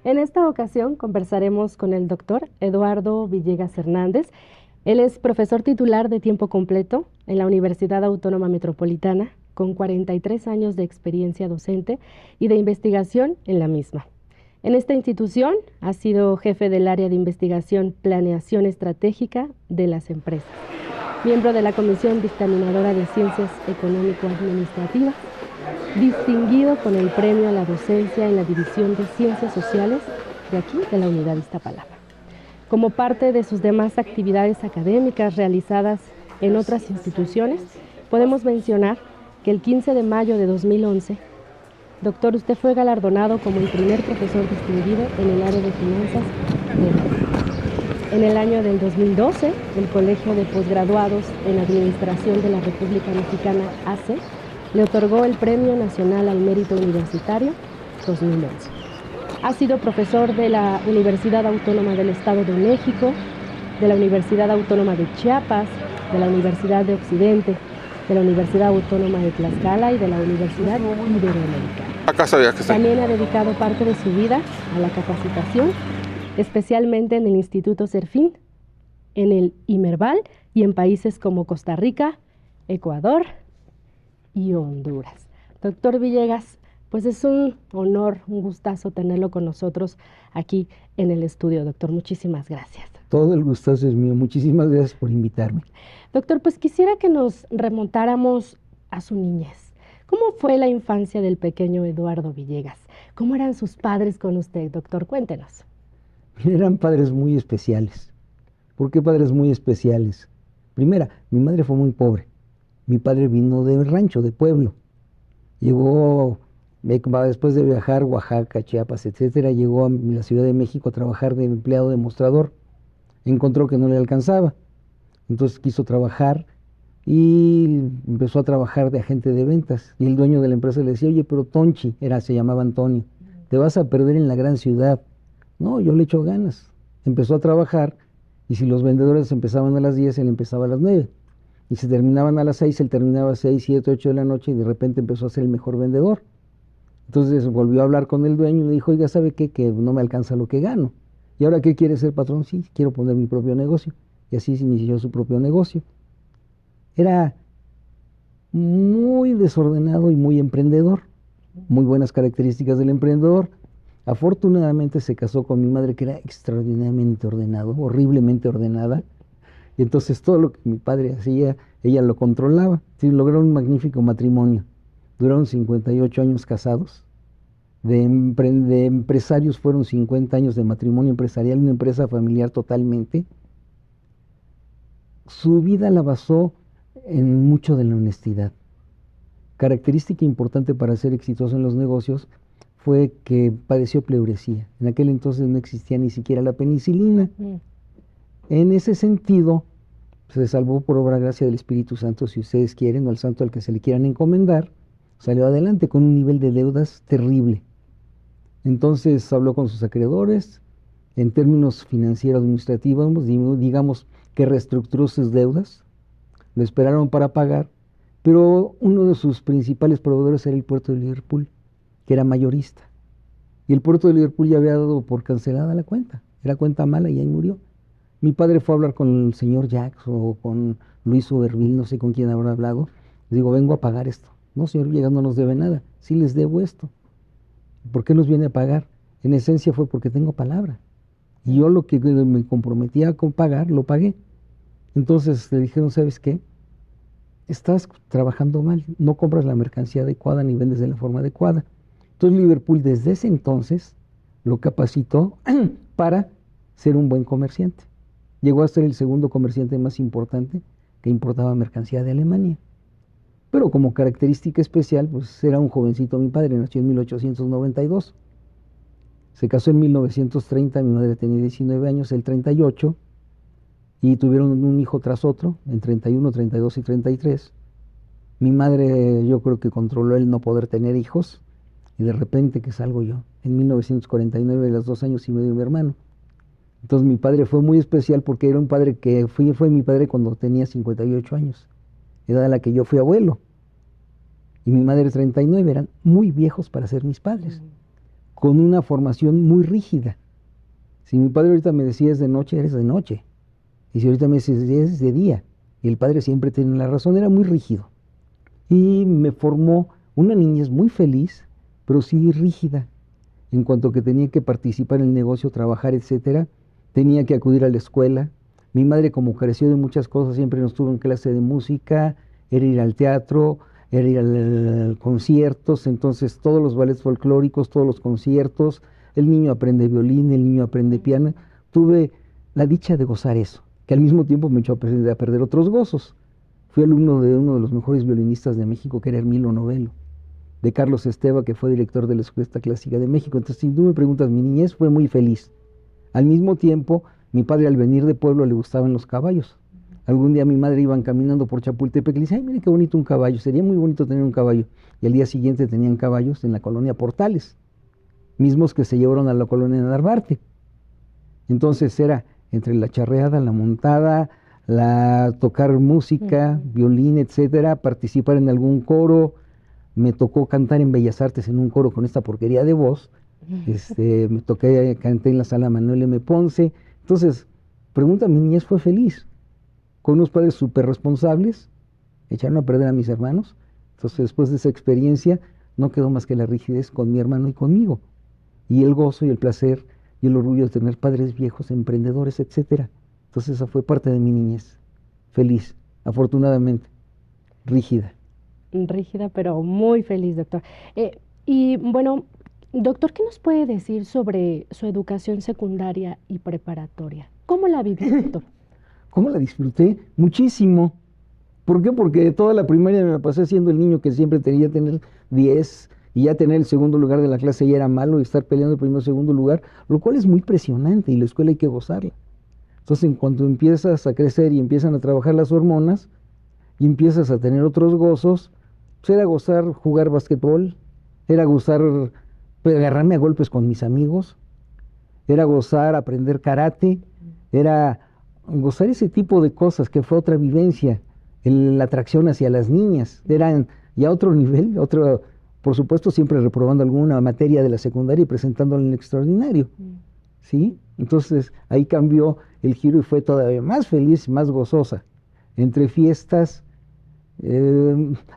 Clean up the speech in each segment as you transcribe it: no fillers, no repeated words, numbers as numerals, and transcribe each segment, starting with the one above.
En esta ocasión conversaremos con el doctor Eduardo Villegas Hernández. Él es profesor titular de tiempo completo en la Universidad Autónoma Metropolitana, con 43 años de experiencia docente y de investigación en la misma. En esta institución ha sido jefe del área de investigación Planeación Estratégica de las Empresas, miembro de la Comisión Dictaminadora de Ciencias Económico-Administrativas, distinguido con el premio a la docencia en la División de Ciencias Sociales de aquí, de la Unidad Iztapalapa. Como parte de sus demás actividades académicas realizadas en otras instituciones, podemos mencionar que el 15 de mayo de 2011, doctor, usted fue galardonado como el primer profesor distinguido en el área de finanzas de la UNAM. En el año del 2012, el Colegio de Posgraduados en Administración de la República Mexicana, AC, le otorgó el Premio Nacional al Mérito Universitario 2011. Ha sido profesor de la Universidad Autónoma del Estado de México, de la Universidad Autónoma de Chiapas, de la Universidad de Occidente, de la Universidad Autónoma de Tlaxcala y de la Universidad Iberoamericana. Acá sabía que sí. También ha dedicado parte de su vida a la capacitación, especialmente en el Instituto Serfín, en el Imerval y en países como Costa Rica, Ecuador y Honduras. Doctor Villegas, pues es un honor, un gustazo tenerlo con nosotros aquí en el estudio, doctor. Muchísimas gracias. Todo el gustazo es mío. Muchísimas gracias por invitarme. Doctor, pues quisiera que nos remontáramos a su niñez. ¿Cómo fue la infancia del pequeño Eduardo Villegas? ¿Cómo eran sus padres con usted, doctor? Cuéntenos. Eran padres muy especiales. ¿Por qué padres muy especiales? Primera, mi madre fue muy pobre. Mi padre vino del rancho, de pueblo. Llegó, después de viajar Oaxaca, Chiapas, etcétera, llegó a la Ciudad de México a trabajar de empleado de mostrador. Encontró que no le alcanzaba. Entonces quiso trabajar y empezó a trabajar de agente de ventas. Y el dueño de la empresa le decía, oye, pero Tonchi, se llamaba Antonio, te vas a perder en la gran ciudad. No, yo le echo ganas. Empezó a trabajar y si los vendedores empezaban a las 10, él empezaba a las 9. Y si terminaban a las 6, él terminaba a 6, 7, 8 de la noche y de repente empezó a ser el mejor vendedor. Entonces volvió a hablar con el dueño y le dijo, oiga, ¿sabe qué? Que no me alcanza lo que gano. ¿Y ahora qué quiere ser patrón? Sí, quiero poner mi propio negocio. Y así se inició su propio negocio. Era muy desordenado y muy emprendedor. Muy buenas características del emprendedor. Afortunadamente se casó con mi madre, que era extraordinariamente ordenado, horriblemente ordenada. Y entonces todo lo que mi padre hacía, ella lo controlaba. Sí, lograron un magnífico matrimonio. Duraron 58 años casados. De empresarios fueron 50 años de matrimonio empresarial, una empresa familiar totalmente. Su vida la basó en mucho de la honestidad. Característica importante para ser exitoso en los negocios fue que padeció pleuresía. En aquel entonces no existía ni siquiera la penicilina. En ese sentido, se salvó por obra gracia del Espíritu Santo, si ustedes quieren, o al santo al que se le quieran encomendar. Salió adelante con un nivel de deudas terrible. Entonces habló con sus acreedores, en términos financieros administrativos, digamos que reestructuró sus deudas, lo esperaron para pagar, pero uno de sus principales proveedores era el puerto de Liverpool, que era mayorista. Y el puerto de Liverpool ya había dado por cancelada la cuenta, era cuenta mala y ahí murió. Mi padre fue a hablar con el señor Jacks o con Luis Uberville, no sé con quién habrá hablado. Le digo, vengo a pagar esto. No, señor Villegas, no nos debe nada, sí les debo esto. ¿Por qué nos viene a pagar? En esencia fue porque tengo palabra. Y yo lo que me comprometía a pagar, lo pagué. Entonces le dijeron, ¿sabes qué? Estás trabajando mal, no compras la mercancía adecuada ni vendes de la forma adecuada. Entonces Liverpool desde ese entonces lo capacitó para ser un buen comerciante. Llegó a ser el segundo comerciante más importante que importaba mercancía de Alemania. Pero como característica especial, pues era un jovencito mi padre, nació en 1892. Se casó en 1930, mi madre tenía 19 años, él 38, y tuvieron un hijo tras otro, en 31, 32 y 33. Mi madre, yo creo que controló el no poder tener hijos, y de repente que salgo yo, en 1949, a los 2 años y medio de mi hermano. Entonces mi padre fue muy especial porque era un padre que fue mi padre cuando tenía 58 años, edad a la que yo fui abuelo. Y mi madre 39, eran muy viejos para ser mis padres. con una formación muy rígida. Si mi padre ahorita me decía es de noche, eres de noche. Y si ahorita me dices es de día. Y el padre siempre tiene la razón, era muy rígido. Y me formó una niñez muy feliz, pero sí rígida. En cuanto que tenía que participar en el negocio, trabajar, etcétera, tenía que acudir a la escuela. Mi madre, como careció de muchas cosas, siempre nos tuvo en clase de música, era ir al teatro, era ir a conciertos, entonces todos los ballets folclóricos, todos los conciertos, el niño aprende violín, el niño aprende piano. Tuve la dicha de gozar eso, que al mismo tiempo me echó a perder otros gozos. Fui alumno de uno de los mejores violinistas de México, que era Hermilo Novelo, de Carlos Esteva, que fue director de la Orquesta Clásica de México. Entonces, si tú me preguntas, mi niñez fue muy feliz. Al mismo tiempo, mi padre, al venir de pueblo, le gustaban los caballos. Algún día mi madre iban caminando por Chapultepec y le dice, ay, mire qué bonito un caballo, sería muy bonito tener un caballo. Y al día siguiente tenían caballos en la colonia Portales, mismos que se llevaron a la colonia Narvarte. Entonces era entre la charreada, la montada, la tocar música, violín, etcétera, participar en algún coro. Me tocó cantar en Bellas Artes en un coro con esta porquería de voz. Canté en la sala Manuel M. Ponce. Entonces, pregunta, mi niñez fue feliz, con unos padres súper responsables, echaron a perder a mis hermanos. Entonces, después de esa experiencia, no quedó más que la rigidez con mi hermano y conmigo, y el gozo y el placer y el orgullo de tener padres viejos, emprendedores, etcétera. Entonces, esa fue parte de mi niñez, feliz, afortunadamente, rígida. Rígida, pero muy feliz, doctor. Y bueno, doctor, ¿qué nos puede decir sobre su educación secundaria y preparatoria? ¿Cómo la vivió, doctor? ¿Cómo la disfruté? Muchísimo. ¿Por qué? Porque toda la primaria me la pasé siendo el niño que siempre quería tener 10 y ya tener el segundo lugar de la clase ya era malo y estar peleando el primero o segundo lugar, lo cual es muy presionante y la escuela hay que gozarla. Entonces, en cuanto empiezas a crecer y empiezan a trabajar las hormonas y empiezas a tener otros gozos, pues era gozar jugar basquetbol, era gozar agarrarme a golpes con mis amigos, era gozar aprender karate, era gozar ese tipo de cosas, que fue otra vivencia, la atracción hacia las niñas, eran ya otro nivel, otro, por supuesto siempre reprobando alguna materia de la secundaria y presentándola en el extraordinario, ¿sí? Entonces ahí cambió el giro y fue todavía más feliz, más gozosa. Entre fiestas,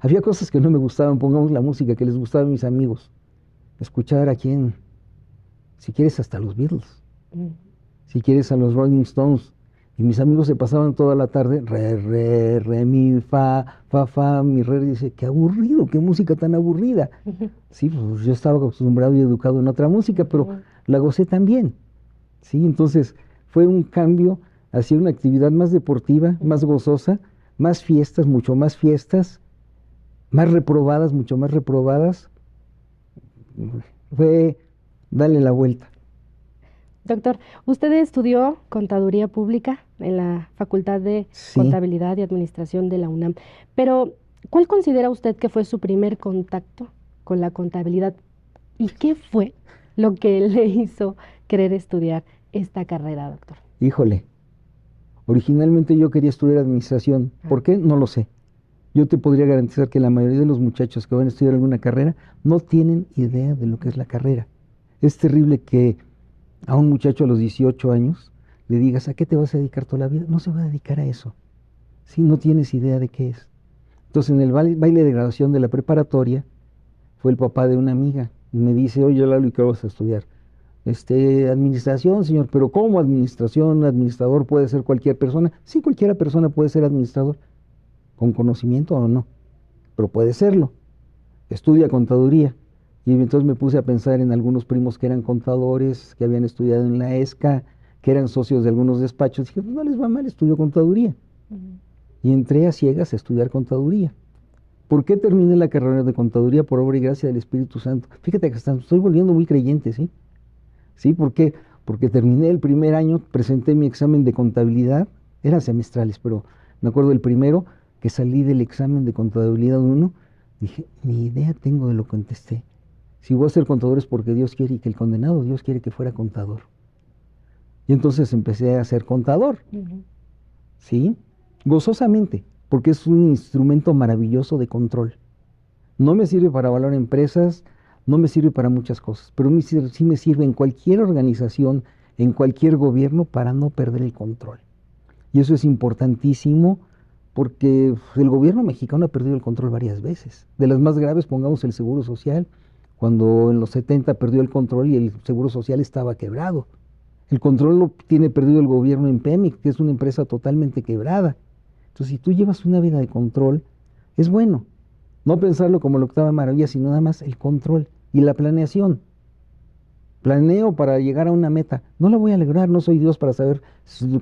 había cosas que no me gustaban, pongamos la música que les gustaba a mis amigos, escuchar a quién, si quieres hasta los Beatles, si quieres a los Rolling Stones. Y mis amigos se pasaban toda la tarde, re, mi, fa, mi, re, y dice, qué aburrido, qué música tan aburrida. Sí, pues yo estaba acostumbrado y educado en otra música, pero la gocé también. Sí, entonces fue un cambio hacia una actividad más deportiva, más gozosa, más fiestas, mucho más fiestas, más reprobadas, mucho más reprobadas. Fue darle la vuelta. Doctor, usted estudió Contaduría Pública en la Facultad de Contabilidad y Administración de la UNAM, pero ¿cuál considera usted que fue su primer contacto con la contabilidad? ¿Y qué fue lo que le hizo querer estudiar esta carrera, doctor? Híjole, originalmente yo quería estudiar administración. ¿Por qué? No lo sé. Yo te podría garantizar que la mayoría de los muchachos que van a estudiar alguna carrera no tienen idea de lo que es la carrera. Es terrible que a un muchacho a los 18 años le digas, ¿a qué te vas a dedicar toda la vida? No se va a dedicar a eso. Si no tienes idea de qué es. Entonces, en el baile de graduación de la preparatoria, fue el papá de una amiga. Y me dice, oye, Lalo, ¿y qué vas a estudiar? Administración, señor. ¿Pero cómo administración? ¿Administrador puede ser cualquier persona? Sí, cualquier persona puede ser administrador, con conocimiento o no, pero puede serlo. Estudia contaduría. Y entonces me puse a pensar en algunos primos que eran contadores, que habían estudiado en la ESCA, que eran socios de algunos despachos. Dije, pues no les va mal, estudio contaduría. Y entré a ciegas a estudiar contaduría. ¿Por qué terminé la carrera de contaduría? Por obra y gracia del Espíritu Santo. Fíjate que hasta estoy volviendo muy creyente, ¿sí? ¿Sí? ¿Por qué? Porque terminé el primer año, presenté mi examen de contabilidad, eran semestrales, pero me acuerdo del primero, que salí del examen de contabilidad 1, dije, ni idea tengo de lo que contesté. Si voy a ser contador es porque Dios quiere y que el condenado Dios quiere que fuera contador. Y entonces empecé a ser contador, ¿sí? Gozosamente, porque es un instrumento maravilloso de control. No me sirve para evaluar empresas, no me sirve para muchas cosas, pero sí me sirve en cualquier organización, en cualquier gobierno, para no perder el control. Y eso es importantísimo porque el gobierno mexicano ha perdido el control varias veces. De las más graves, pongamos el Seguro Social, cuando en los 70 perdió el control y el Seguro Social estaba quebrado. El control lo tiene perdido el gobierno en Pemex, que es una empresa totalmente quebrada. Entonces, si tú llevas una vida de control, es bueno. No pensarlo como la octava maravilla, sino nada más el control y la planeación. Planeo para llegar a una meta. No la voy a lograr, no soy Dios para saber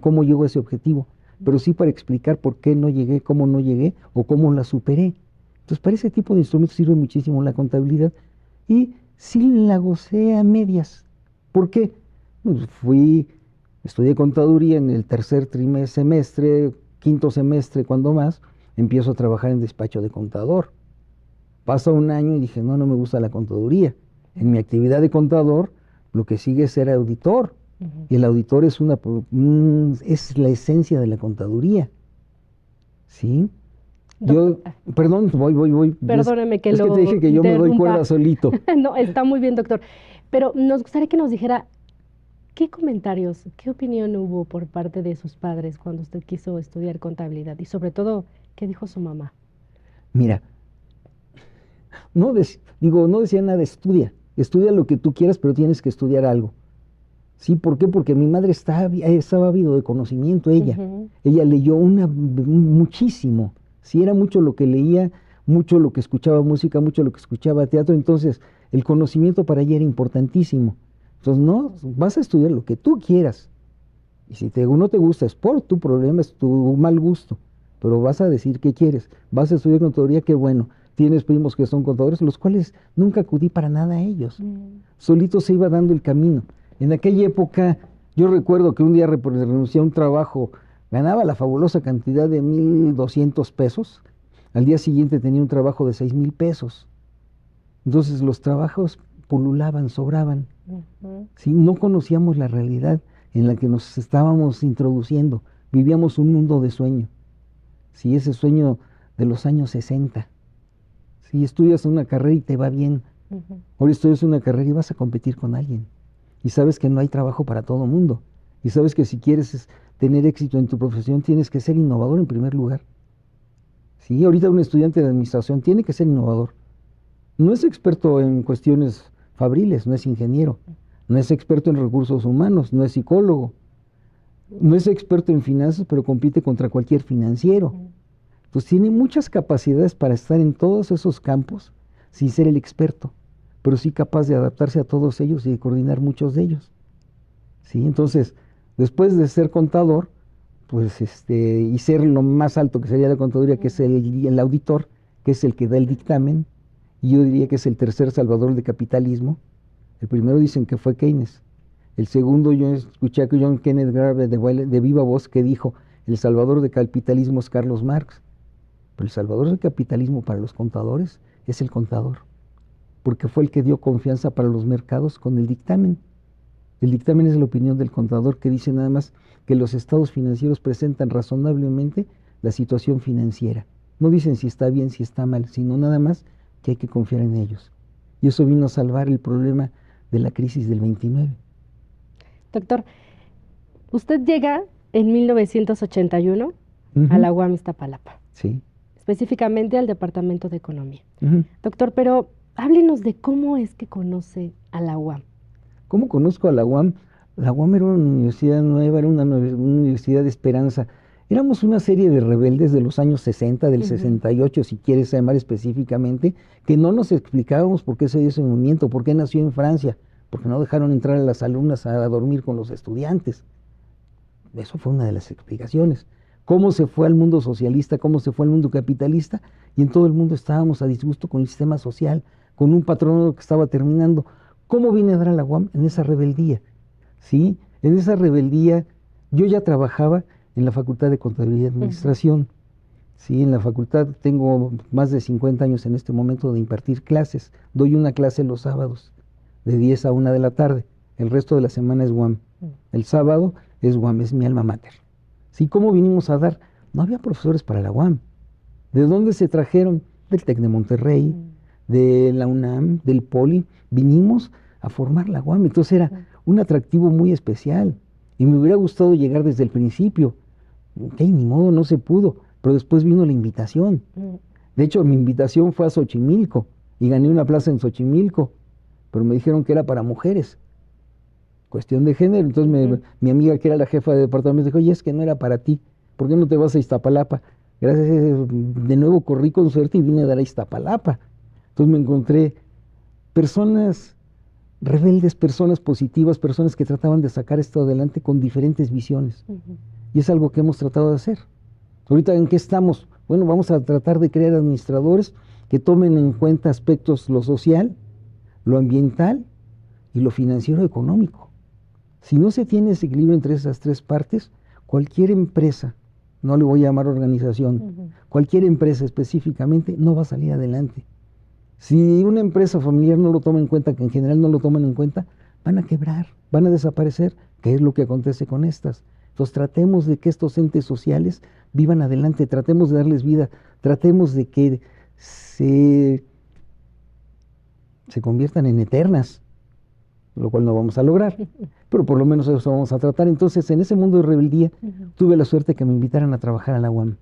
cómo llego a ese objetivo, pero sí para explicar por qué no llegué, cómo no llegué o cómo la superé. Entonces, para ese tipo de instrumentos sirve muchísimo la contabilidad y sí la gocé a medias. ¿Por qué? Pues estudié contaduría en el tercer semestre, quinto semestre, cuando más, empiezo a trabajar en despacho de contador. Pasa un año y dije, no me gusta la contaduría. En mi actividad de contador, lo que sigue es ser auditor. Y el auditor es es la esencia de la contaduría. ¿Sí? Perdón, voy. Perdóneme que es que te dije que yo me doy cuerda solito. No, está muy bien, doctor. Pero nos gustaría que nos dijera qué comentarios, qué opinión hubo por parte de sus padres cuando usted quiso estudiar contabilidad y sobre todo, ¿qué dijo su mamá? Mira, no decía nada, estudia lo que tú quieras, pero tienes que estudiar algo. ¿Sí? ¿Por qué? Porque mi madre estaba ávido de conocimiento, ella leyó muchísimo, sí, era mucho lo que leía, mucho lo que escuchaba música, mucho lo que escuchaba teatro, entonces el conocimiento para ella era importantísimo. Entonces, no, vas a estudiar lo que tú quieras, y si no te gusta es por tu problema, es tu mal gusto, pero vas a decir qué quieres, vas a estudiar contaduría, qué bueno. Tienes primos que son contadores, los cuales nunca acudí para nada a ellos. Solito se iba dando el camino. En aquella época, yo recuerdo que un día renuncié a un trabajo, ganaba la fabulosa cantidad de 1,200 pesos. Al día siguiente tenía un trabajo de 6,000 pesos. Entonces los trabajos pululaban, sobraban. ¿Sí? No conocíamos la realidad en la que nos estábamos introduciendo. Vivíamos un mundo de sueño. ¿Sí? Ese sueño de los años 60. Si estudias una carrera y te va bien, ahora estudias una carrera y vas a competir con alguien. Y sabes que no hay trabajo para todo mundo. Y sabes que si quieres tener éxito en tu profesión, tienes que ser innovador en primer lugar. Sí, ahorita un estudiante de administración tiene que ser innovador. No es experto en cuestiones fabriles, no es ingeniero. No es experto en recursos humanos, no es psicólogo. No es experto en finanzas, pero compite contra cualquier financiero. Pues tiene muchas capacidades para estar en todos esos campos sin ser el experto, pero sí capaz de adaptarse a todos ellos y de coordinar muchos de ellos. ¿Sí? Entonces, después de ser contador, pues y ser lo más alto que sería la contaduría, que es el auditor, que es el que da el dictamen, y yo diría que es el tercer salvador del capitalismo. El primero dicen que fue Keynes. El segundo, yo escuché a John Kenneth Galbraith de viva voz que dijo, el salvador del capitalismo es Carlos Marx. Pero el salvador del capitalismo para los contadores es el contador, porque fue el que dio confianza para los mercados con el dictamen. El dictamen es la opinión del contador que dice nada más que los estados financieros presentan razonablemente la situación financiera. No dicen si está bien, si está mal, sino nada más que hay que confiar en ellos. Y eso vino a salvar el problema de la crisis del 29. Doctor, usted llega en 1981 a la UAM Iztapalapa. Sí. Específicamente al Departamento de Economía. Doctor, pero háblenos de cómo es que conoce a la UAM. ¿Cómo conozco a la UAM? La UAM era una universidad nueva, era una universidad de esperanza. Éramos una serie de rebeldes de los años 60, del 68, si quieres llamar específicamente, que no nos explicábamos por qué se dio ese movimiento, por qué nació en Francia, porque no dejaron entrar a las alumnas a dormir con los estudiantes. Eso fue una de las explicaciones. Cómo se fue al mundo socialista, cómo se fue al mundo capitalista, y en todo el mundo estábamos a disgusto con el sistema social, con un patrono que estaba terminando. ¿Cómo vine a dar a la UAM? En esa rebeldía, ¿sí? En esa rebeldía, yo ya trabajaba en la Facultad de Contaduría y Administración, ¿sí? En la facultad tengo más de 50 años en este momento de impartir clases. Doy una clase los sábados, de 10 a 1 de la tarde. El resto de la semana es UAM. El sábado es UAM, es mi alma mater. ¿Sí? ¿Cómo vinimos a dar? No había profesores para la UAM. ¿De dónde se trajeron? Del TEC de Monterrey, de la UNAM, del Poli, vinimos a formar la UAM. Entonces era un atractivo muy especial. Y me hubiera gustado llegar desde el principio. Ok, ni modo, no se pudo. Pero después vino la invitación. De hecho, mi invitación fue a Xochimilco y gané una plaza en Xochimilco. Pero me dijeron que era para mujeres. Cuestión de género. Entonces mi amiga, que era la jefa de departamento, dijo, oye, es que no era para ti. ¿Por qué no te vas a Iztapalapa? Gracias a eso, de nuevo corrí con suerte y vine a dar a Iztapalapa. Entonces me encontré personas rebeldes, personas positivas, personas que trataban de sacar esto adelante con diferentes visiones. Y es algo que hemos tratado de hacer. Ahorita, ¿en qué estamos? Bueno, vamos a tratar de crear administradores que tomen en cuenta aspectos lo social, lo ambiental y lo financiero económico. Si no se tiene ese equilibrio entre esas tres partes, cualquier empresa, no le voy a llamar organización, cualquier empresa específicamente no va a salir adelante. Si una empresa familiar no lo toma en cuenta, que en general no lo toman en cuenta, van a quebrar, van a desaparecer, que es lo que acontece con estas. Entonces tratemos de que estos entes sociales vivan adelante, tratemos de darles vida, tratemos de que se conviertan en eternas, lo cual no vamos a lograr, pero por lo menos eso vamos a tratar. Entonces, en ese mundo de rebeldía, tuve la suerte que me invitaran a trabajar a la UAM.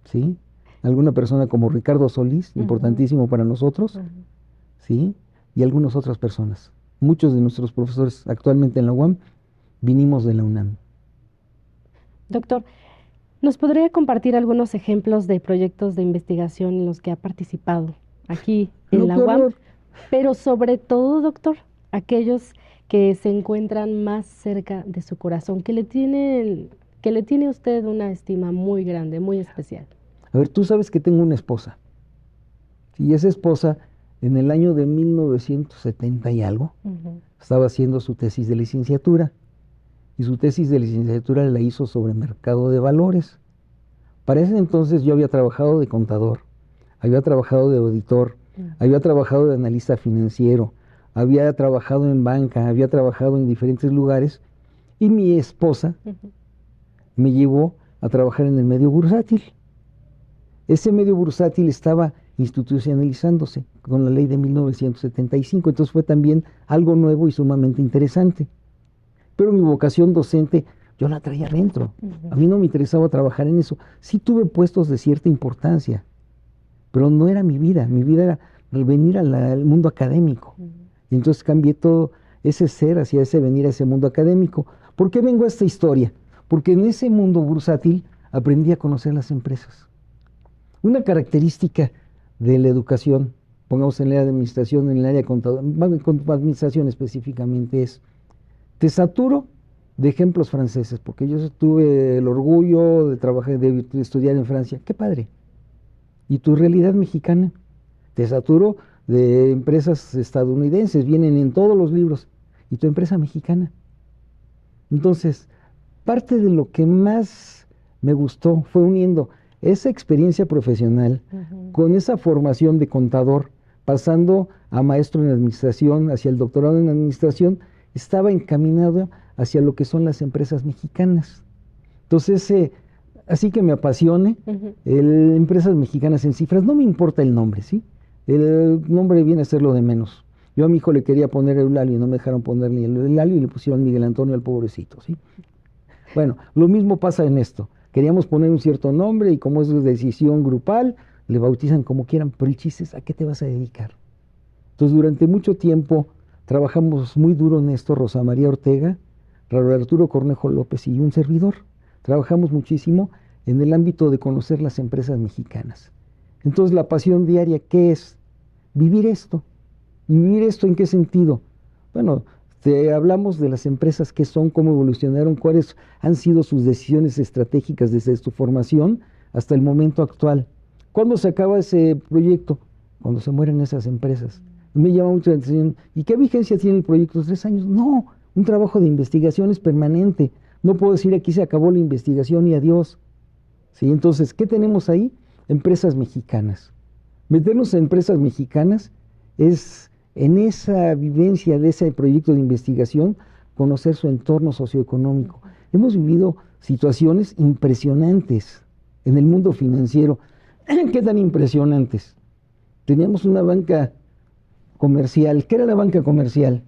¿Sí? Alguna persona como Ricardo Solís, importantísimo para nosotros, ¿sí? Y algunas otras personas. Muchos de nuestros profesores actualmente en la UAM vinimos de la UNAM. Doctor, ¿nos podría compartir algunos ejemplos de proyectos de investigación en los que ha participado aquí en la UAM? Pero sobre todo, doctor, aquellos que se encuentran más cerca de su corazón, que le tiene a usted una estima muy grande, muy especial. A ver, tú sabes que tengo una esposa. Y esa esposa, en el año de 1970 y algo, estaba haciendo su tesis de licenciatura. Y su tesis de licenciatura la hizo sobre mercado de valores. Para ese entonces yo había trabajado de contador, había trabajado de auditor, había trabajado de analista financiero, había trabajado en banca, había trabajado en diferentes lugares, y mi esposa me llevó a trabajar en el medio bursátil. Ese medio bursátil estaba institucionalizándose con la ley de 1975, entonces fue también algo nuevo y sumamente interesante. Pero mi vocación docente, yo la traía adentro. A mí no me interesaba trabajar en eso. Sí tuve puestos de cierta importancia, pero no era mi vida. Mi vida era venir al mundo académico. Y entonces cambié todo ese ser hacia ese venir a ese mundo académico. ¿Por qué vengo a esta historia? Porque en ese mundo bursátil aprendí a conocer las empresas. Una característica de la educación, pongamos en el área de administración, en el área de administración específicamente, es: te saturo de ejemplos franceses, porque yo tuve el orgullo de trabajar, de estudiar en Francia. ¡Qué padre! ¿Y tu realidad mexicana? Te saturo de empresas estadounidenses, vienen en todos los libros. ¿Y tu empresa mexicana? Entonces, parte de lo que más me gustó fue uniendo esa experiencia profesional con esa formación de contador, pasando a maestro en administración, hacia el doctorado en administración. Estaba encaminado hacia lo que son las empresas mexicanas. Entonces, así que me apasione, empresas mexicanas en cifras, no me importa el nombre, ¿sí? El nombre viene a ser lo de menos. Yo a mi hijo le quería poner Eulalio y no me dejaron poner ni el Eulalio y le pusieron Miguel Antonio al pobrecito, ¿sí? Bueno, lo mismo pasa en esto. Queríamos poner un cierto nombre y como es decisión grupal, le bautizan como quieran, pero el chiste es ¿a qué te vas a dedicar? Entonces, durante mucho tiempo trabajamos muy duro en esto, Rosa María Ortega, Raúl Arturo Cornejo López y un servidor. Trabajamos muchísimo en el ámbito de conocer las empresas mexicanas. Entonces, la pasión diaria, ¿qué es? Vivir esto. ¿Y vivir esto en qué sentido? Bueno, hablamos de las empresas, qué son, cómo evolucionaron, cuáles han sido sus decisiones estratégicas desde su formación hasta el momento actual. ¿Cuándo se acaba ese proyecto? Cuando se mueren esas empresas. Me llama mucho la atención. ¿Y qué vigencia tiene el proyecto? 3 años. No, un trabajo de investigación es permanente. No puedo decir aquí se acabó la investigación y adiós. ¿Sí? Entonces, ¿qué tenemos ahí? Empresas mexicanas. Meternos en empresas mexicanas es, en esa vivencia de ese proyecto de investigación, conocer su entorno socioeconómico. Hemos vivido situaciones impresionantes en el mundo financiero. ¿Qué tan impresionantes? Teníamos una banca comercial. ¿Qué era la banca comercial?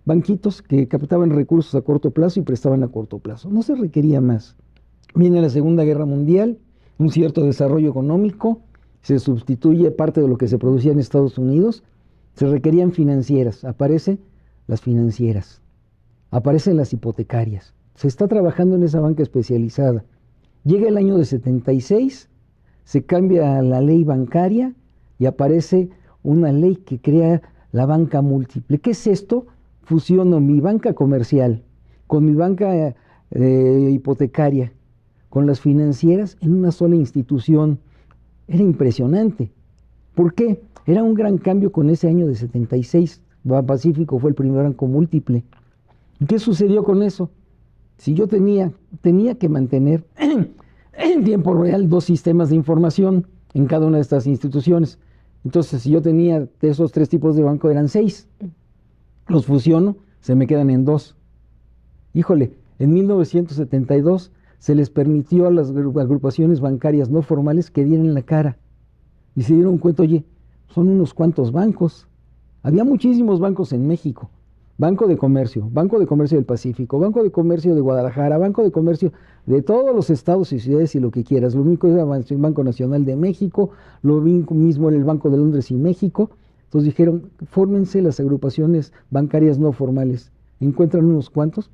Banquitos que captaban recursos a corto plazo y prestaban a corto plazo. No se requería más. Viene la Segunda Guerra Mundial, un cierto desarrollo económico, se sustituye parte de lo que se producía en Estados Unidos, se requerían financieras, aparecen las financieras, aparecen las hipotecarias, se está trabajando en esa banca especializada. Llega el año de 76, se cambia la ley bancaria y aparece una ley que crea la banca múltiple. ¿Qué es esto? Fusiono mi banca comercial con mi banca hipotecaria, con las financieras en una sola institución. Era impresionante. ¿Por qué? Era un gran cambio con ese año de 76. Pacífico fue el primer banco múltiple. ¿Y qué sucedió con eso? Si yo tenía que mantener en tiempo real 2 sistemas de información en cada una de estas instituciones. Entonces, si yo tenía de esos 3 tipos de banco, eran 6. Los fusiono, se me quedan en 2. Híjole, en 1972 se les permitió a las agrupaciones bancarias no formales que dieran la cara. Y se dieron cuenta, oye, son unos cuantos bancos. Había muchísimos bancos en México. Banco de Comercio del Pacífico, Banco de Comercio de Guadalajara, Banco de Comercio de todos los estados y ciudades y lo que quieras. Lo único era el Banco Nacional de México, lo mismo en el Banco de Londres y México. Entonces dijeron, fórmense las agrupaciones bancarias no formales. Encuentran unos cuantos,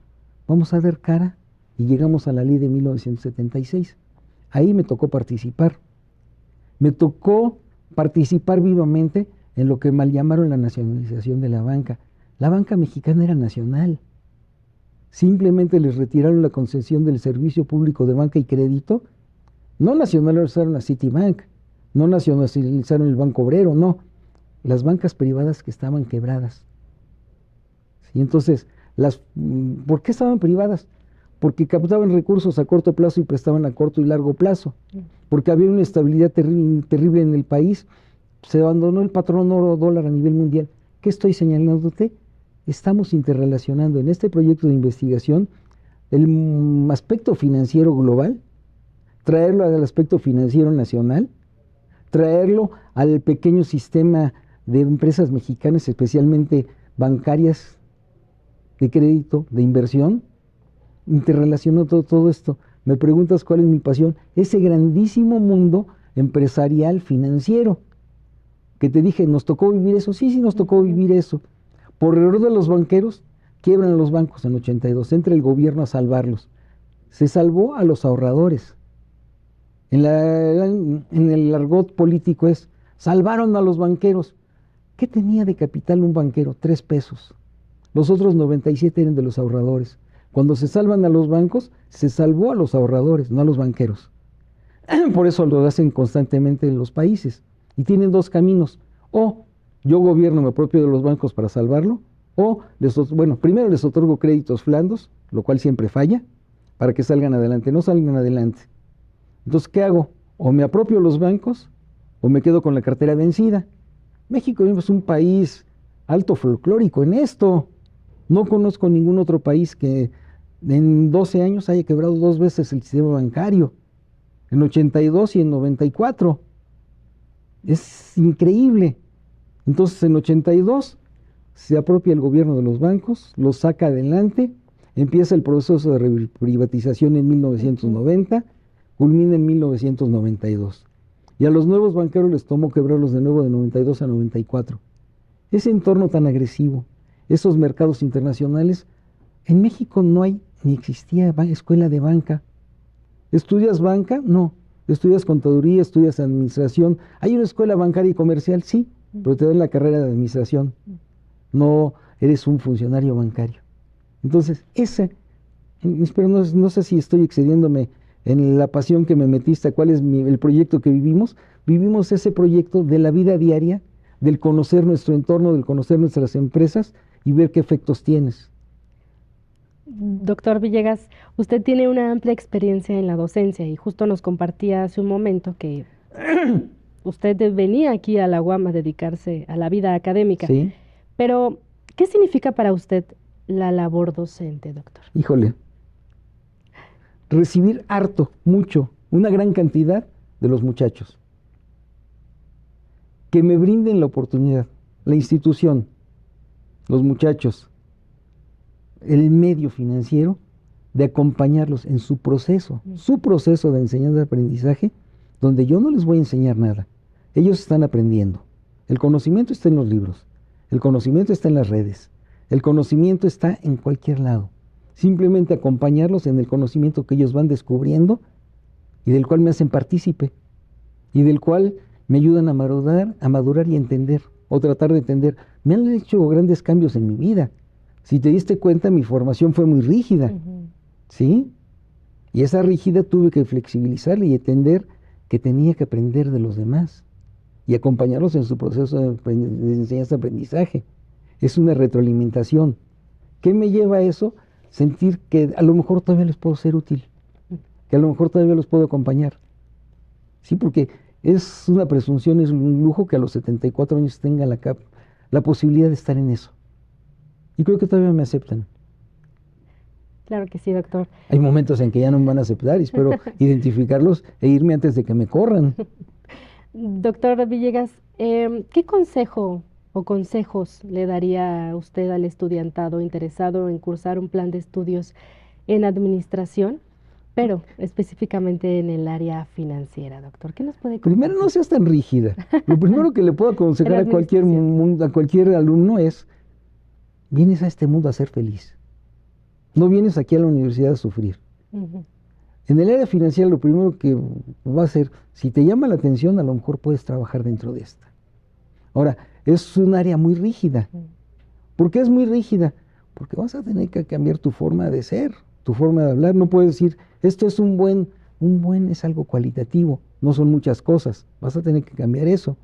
vamos a dar cara. Y llegamos a la ley de 1976. Ahí me tocó participar. Me tocó participar vivamente en lo que mal llamaron la nacionalización de la banca. La banca mexicana era nacional. Simplemente les retiraron la concesión del servicio público de banca y crédito. No nacionalizaron a Citibank, no nacionalizaron el Banco Obrero, no. Las bancas privadas que estaban quebradas. Y entonces, ¿por qué estaban privadas? Porque captaban recursos a corto plazo y prestaban a corto y largo plazo. Porque había una estabilidad terrible en el país. Se abandonó el patrón oro-dólar a nivel mundial. ¿Qué estoy señalándote? Estamos interrelacionando en este proyecto de investigación el aspecto financiero global, traerlo al aspecto financiero nacional, traerlo al pequeño sistema de empresas mexicanas, especialmente bancarias, de crédito, de inversión. Interrelaciono todo esto. Me preguntas cuál es mi pasión. Ese grandísimo mundo empresarial, financiero, que te dije, ¿nos tocó vivir eso? Sí, nos tocó vivir eso. Por error de los banqueros, quiebran los bancos en 82. Entra el gobierno a salvarlos. Se salvó a los ahorradores. En el argot político es, salvaron a los banqueros. ¿Qué tenía de capital un banquero? 3 pesos. Los otros 97 eran de los ahorradores. Cuando se salvan a los bancos, se salvó a los ahorradores, no a los banqueros. Por eso lo hacen constantemente en los países. Y tienen 2 caminos. O yo gobierno me apropio de los bancos para salvarlo, o primero les otorgo créditos blandos, lo cual siempre falla, para que salgan adelante. No salgan adelante. Entonces, ¿qué hago? O me apropio los bancos, o me quedo con la cartera vencida. México es un país alto folclórico en esto. No conozco ningún otro país que en 12 años haya quebrado 2 veces el sistema bancario, en 82 y en 94. Es increíble. Entonces, en 82 se apropia el gobierno de los bancos, los saca adelante, empieza el proceso de privatización en 1990, culmina en 1992. Y a los nuevos banqueros les tomó quebrarlos de nuevo de 92 a 94. Ese entorno tan agresivo, esos mercados internacionales, en México no hay ni existía escuela de banca. ¿Estudias banca? No. ¿Estudias contaduría? ¿Estudias administración? ¿Hay una escuela bancaria y comercial? Sí, pero te dan la carrera de administración. No eres un funcionario bancario. Entonces, pero no sé si estoy excediéndome en la pasión que me metiste, cuál es el proyecto que vivimos. Vivimos ese proyecto de la vida diaria, del conocer nuestro entorno, del conocer nuestras empresas y ver qué efectos tienes. Doctor Villegas, usted tiene una amplia experiencia en la docencia y justo nos compartía hace un momento que usted venía aquí a la UAM a dedicarse a la vida académica. Sí. Pero, ¿qué significa para usted la labor docente, doctor? Híjole, recibir mucho, una gran cantidad de los muchachos. que me brinden la oportunidad, la institución, los muchachos, el medio financiero, de acompañarlos en su proceso de enseñanza-aprendizaje, donde yo no les voy a enseñar nada. Ellos están aprendiendo. El conocimiento está en los libros, el conocimiento está en las redes, el conocimiento está en cualquier lado. Simplemente acompañarlos en el conocimiento que ellos van descubriendo y del cual me hacen partícipe y del cual me ayudan a madurar y entender, o tratar de entender. Me han hecho grandes cambios en mi vida. Si te diste cuenta, mi formación fue muy rígida, ¿sí? Y esa rígida tuve que flexibilizarla y entender que tenía que aprender de los demás y acompañarlos en su proceso de enseñanza-aprendizaje. Es una retroalimentación. ¿Qué me lleva a eso? Sentir que a lo mejor todavía les puedo ser útil, que a lo mejor todavía los puedo acompañar. Sí, porque es una presunción, es un lujo que a los 74 años tenga la posibilidad de estar en eso. Y creo que todavía me aceptan. Claro que sí, doctor. Hay momentos en que ya no me van a aceptar y espero identificarlos e irme antes de que me corran. Doctor Villegas, ¿qué consejo o consejos le daría usted al estudiantado interesado en cursar un plan de estudios en administración, pero específicamente en el área financiera, doctor? ¿Qué nos puede compartir? Primero, no seas tan rígida. Lo primero que le puedo aconsejar a cualquier alumno es: vienes a este mundo a ser feliz. No vienes aquí a la universidad a sufrir. En el área financiera, lo primero que va a ser, si te llama la atención, a lo mejor puedes trabajar dentro de esta. Ahora, es un área muy rígida. ¿Por qué es muy rígida? Porque vas a tener que cambiar tu forma de ser, tu forma de hablar. No puedes decir, esto es un buen es algo cualitativo, no son muchas cosas. Vas a tener que cambiar eso.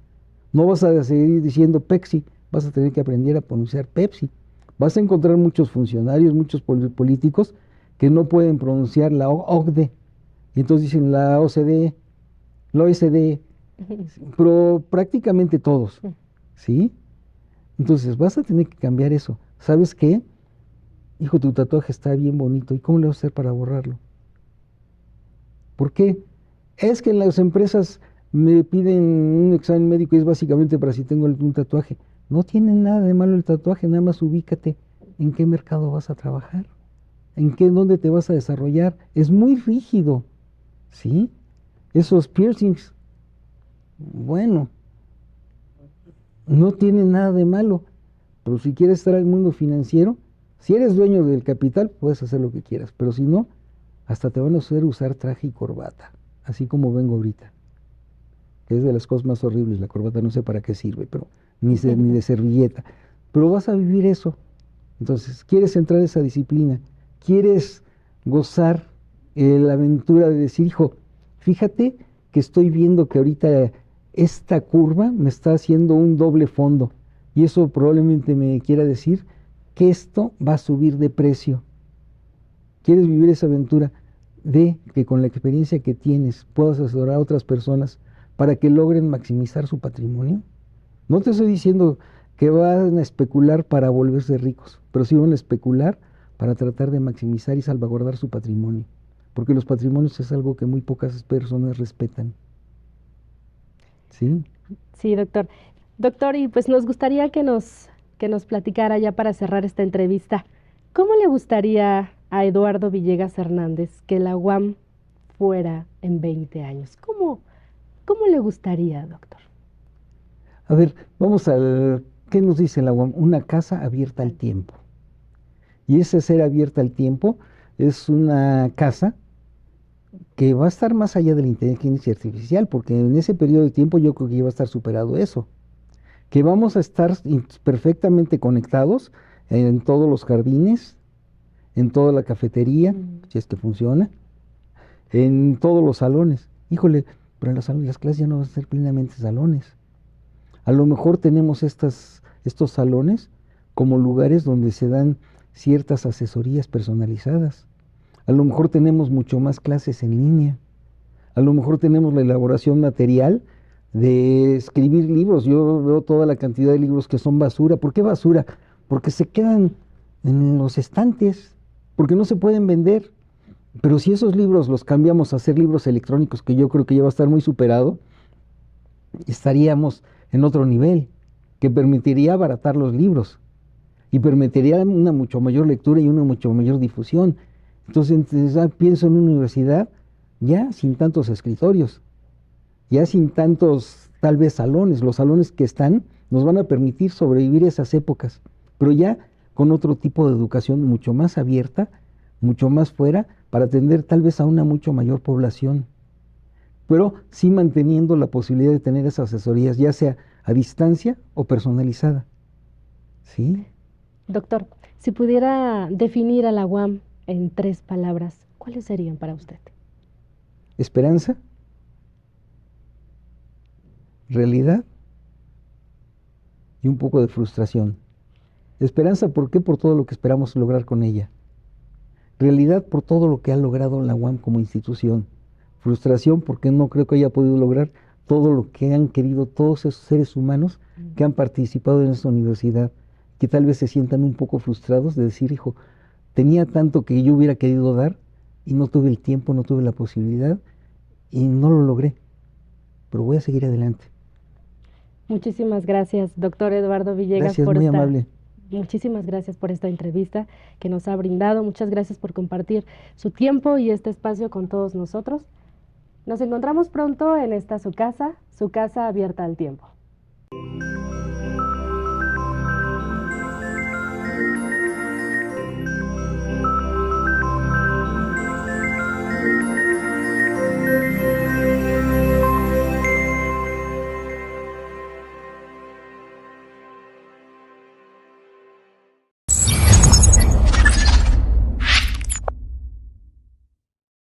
No vas a seguir diciendo Pepsi, vas a tener que aprender a pronunciar Pepsi. Vas a encontrar muchos funcionarios, muchos políticos que no pueden pronunciar la OCDE. Y entonces dicen la OCDE, la OSD, pero prácticamente todos, ¿sí? Entonces vas a tener que cambiar eso. ¿Sabes qué? Hijo, tu tatuaje está bien bonito. ¿Y cómo le vas a hacer para borrarlo? ¿Por qué? Es que en las empresas me piden un examen médico y es básicamente para si tengo un tatuaje. No tiene nada de malo el tatuaje, nada más ubícate en qué mercado vas a trabajar, dónde te vas a desarrollar. Es muy rígido, ¿sí? Esos piercings, bueno, no tienen nada de malo, pero si quieres estar en el mundo financiero, si eres dueño del capital, puedes hacer lo que quieras, pero si no, hasta te van a hacer usar traje y corbata, así como vengo ahorita. Es de las cosas más horribles, la corbata no sé para qué sirve, pero ni de servilleta, pero vas a vivir eso. Entonces, ¿quieres entrar en esa disciplina? ¿Quieres gozar la aventura de decir, hijo, fíjate que estoy viendo que ahorita esta curva me está haciendo un doble fondo y eso probablemente me quiera decir que esto va a subir de precio? ¿Quieres vivir esa aventura de que con la experiencia que tienes puedas asesorar a otras personas para que logren maximizar su patrimonio? No te estoy diciendo que van a especular para volverse ricos, pero sí van a especular para tratar de maximizar y salvaguardar su patrimonio, porque los patrimonios es algo que muy pocas personas respetan. ¿Sí? Sí, doctor. Doctor, y pues nos gustaría que nos platicara ya para cerrar esta entrevista, ¿cómo le gustaría a Eduardo Villegas Hernández que la UAM fuera en 20 años? ¿Cómo le gustaría, doctor? A ver, vamos al... ¿Qué nos dice la UAM? Una casa abierta al tiempo. Y ese ser abierta al tiempo es una casa que va a estar más allá de la inteligencia artificial, porque en ese periodo de tiempo yo creo que ya va a estar superado eso. Que vamos a estar perfectamente conectados en todos los jardines, en toda la cafetería, si es que funciona, en todos los salones. Híjole, pero en las clases ya no van a ser plenamente salones. A lo mejor tenemos estos salones como lugares donde se dan ciertas asesorías personalizadas. A lo mejor tenemos mucho más clases en línea. A lo mejor tenemos la elaboración material de escribir libros. Yo veo toda la cantidad de libros que son basura. ¿Por qué basura? Porque se quedan en los estantes, porque no se pueden vender. Pero si esos libros los cambiamos a ser libros electrónicos, que yo creo que ya va a estar muy superado, estaríamos en otro nivel, que permitiría abaratar los libros y permitiría una mucho mayor lectura y una mucho mayor difusión. Entonces pienso en una universidad ya sin tantos escritorios, ya sin tantos tal vez salones. Los salones que están nos van a permitir sobrevivir esas épocas, pero ya con otro tipo de educación mucho más abierta, mucho más fuera, para atender tal vez a una mucho mayor población, pero sí manteniendo la posibilidad de tener esas asesorías, ya sea a distancia o personalizada. ¿Sí? Doctor, si pudiera definir a la UAM en 3 palabras, ¿cuáles serían para usted? Esperanza, realidad y un poco de frustración. Esperanza, ¿por qué? Por todo lo que esperamos lograr con ella. Realidad, por todo lo que ha logrado la UAM como institución. Frustración, porque no creo que haya podido lograr todo lo que han querido todos esos seres humanos que han participado en esta universidad, que tal vez se sientan un poco frustrados de decir, hijo, tenía tanto que yo hubiera querido dar y no tuve el tiempo, no tuve la posibilidad y no lo logré, pero voy a seguir adelante. Muchísimas gracias, doctor Eduardo Villegas, Gracias, muy amable. Muchísimas gracias por esta entrevista que nos ha brindado. Muchas gracias por compartir su tiempo y este espacio con todos nosotros. Nos encontramos pronto en esta su casa abierta al tiempo.